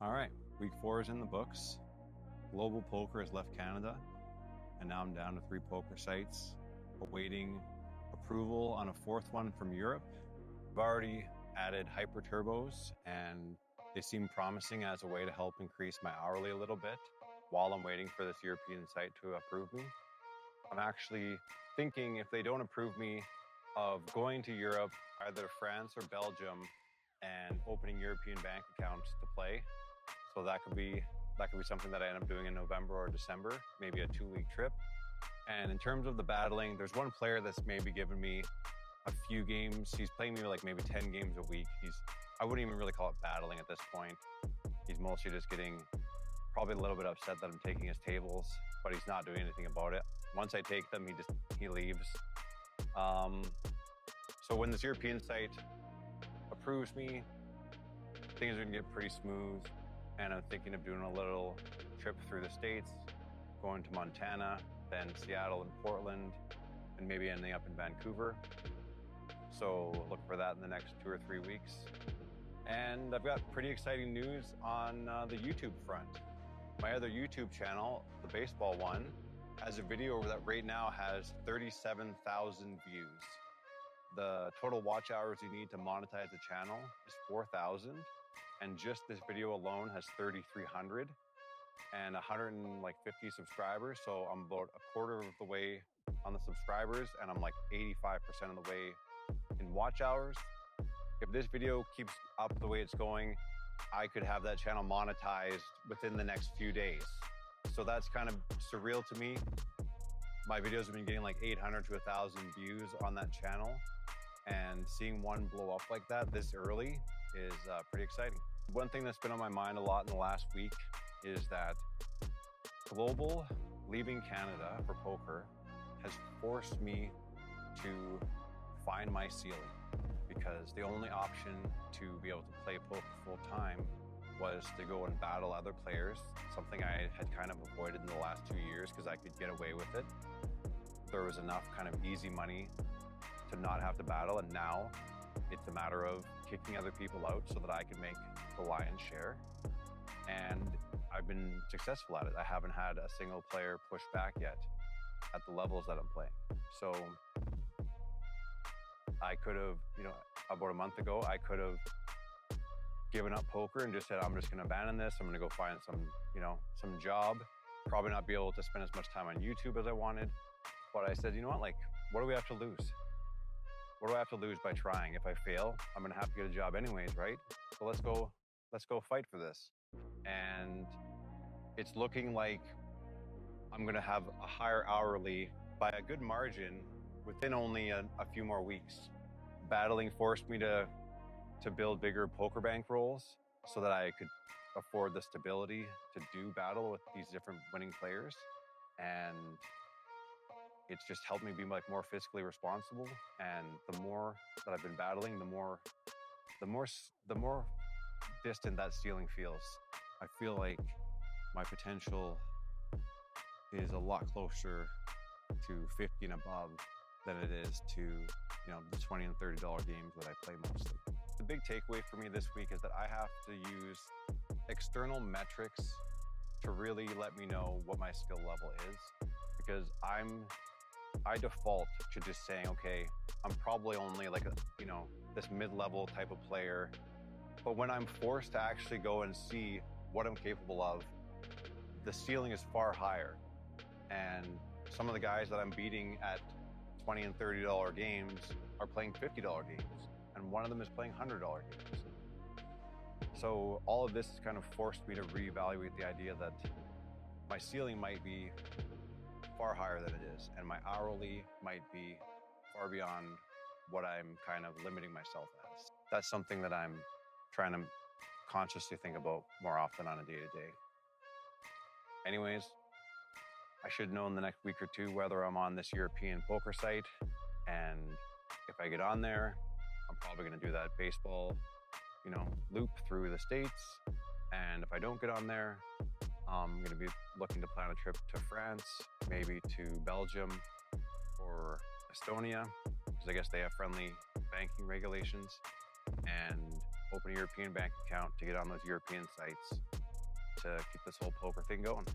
All right, week 4 is in the books. Global Poker has left Canada, and now I'm down to 3 poker sites, awaiting approval on a 4th one from Europe. I've already added hyper turbos, and they seem promising as a way to help increase my hourly a little bit while I'm waiting for this European site to approve me. I'm actually thinking, if they don't approve me, of going to Europe, either France or Belgium, and opening European bank accounts to play. So that could be something that I end up doing in November or December, maybe a 2-week trip. And in terms of the battling, there's one player that's maybe given me a few games. He's playing me like maybe 10 games a week. I wouldn't even really call it battling at this point. He's mostly just getting probably a little bit upset that I'm taking his tables, but he's not doing anything about it. Once I take them, he leaves. So when this European site approves me, things are gonna get pretty smooth. And I'm thinking of doing a little trip through the States, going to Montana, then Seattle and Portland, and maybe ending up in Vancouver. So look for that in the next 2 or 3 weeks. And I've got pretty exciting news on the YouTube front. My other YouTube channel, the baseball one, has a video that right now has 37,000 views. The total watch hours you need to monetize the channel is 4,000. And just this video alone has 3,300 and 150 subscribers. So I'm about a quarter of the way on the subscribers, and I'm like 85% of the way in watch hours. If this video keeps up the way it's going, I could have that channel monetized within the next few days. So that's kind of surreal to me. My videos have been getting like 800 to 1,000 views on that channel, and seeing one blow up like that this early is pretty exciting. One thing that's been on my mind a lot in the last week is that Global leaving Canada for poker has forced me to find my ceiling, because the only option to be able to play poker full time was to go and battle other players, something I had kind of avoided in the last 2 years because I could get away with it. There was enough kind of easy money to not have to battle, and now it's a matter of kicking other people out so that I can make the lion's share. And I've been successful at it. I haven't had a single player push back yet at the levels that I'm playing. So I could have, about a month ago, I could have given up poker and just said, I'm just going to abandon this. I'm going to go find some job, probably not be able to spend as much time on YouTube as I wanted. But I said, what do we have to lose? What do I have to lose by trying? If I fail, I'm going to have to get a job anyways, right? So let's go fight for this. And it's looking like I'm going to have a higher hourly by a good margin within only a few more weeks. Battling forced me to build bigger poker bankrolls so that I could afford the stability to do battle with these different winning players. And it's just helped me be more fiscally responsible. And the more that I've been battling, the more distant that ceiling feels. I feel like my potential is a lot closer to 50 and above than it is to the $20 and $30 games that I play mostly. The big takeaway for me this week is that I have to use external metrics to really let me know what my skill level is, because I default to just saying, okay, I'm probably only like this mid-level type of player. But when I'm forced to actually go and see what I'm capable of, the ceiling is far higher. And some of the guys that I'm beating at $20 and $30 games are playing $50 games, and one of them is playing $100 games. So all of this has kind of forced me to reevaluate the idea that my ceiling might be far higher than it is, and my hourly might be far beyond what I'm kind of limiting myself as. That's something that I'm trying to consciously think about more often on a day-to-day. Anyways, I should know in the next week or two whether I'm on this European poker site, and if I get on there, I'm probably going to do that baseball, loop through the States. And if I don't get on there, I'm going to be looking to plan a trip to France, maybe to Belgium or Estonia, because I guess they have friendly banking regulations. And open a European bank account to get on those European sites to keep this whole poker thing going.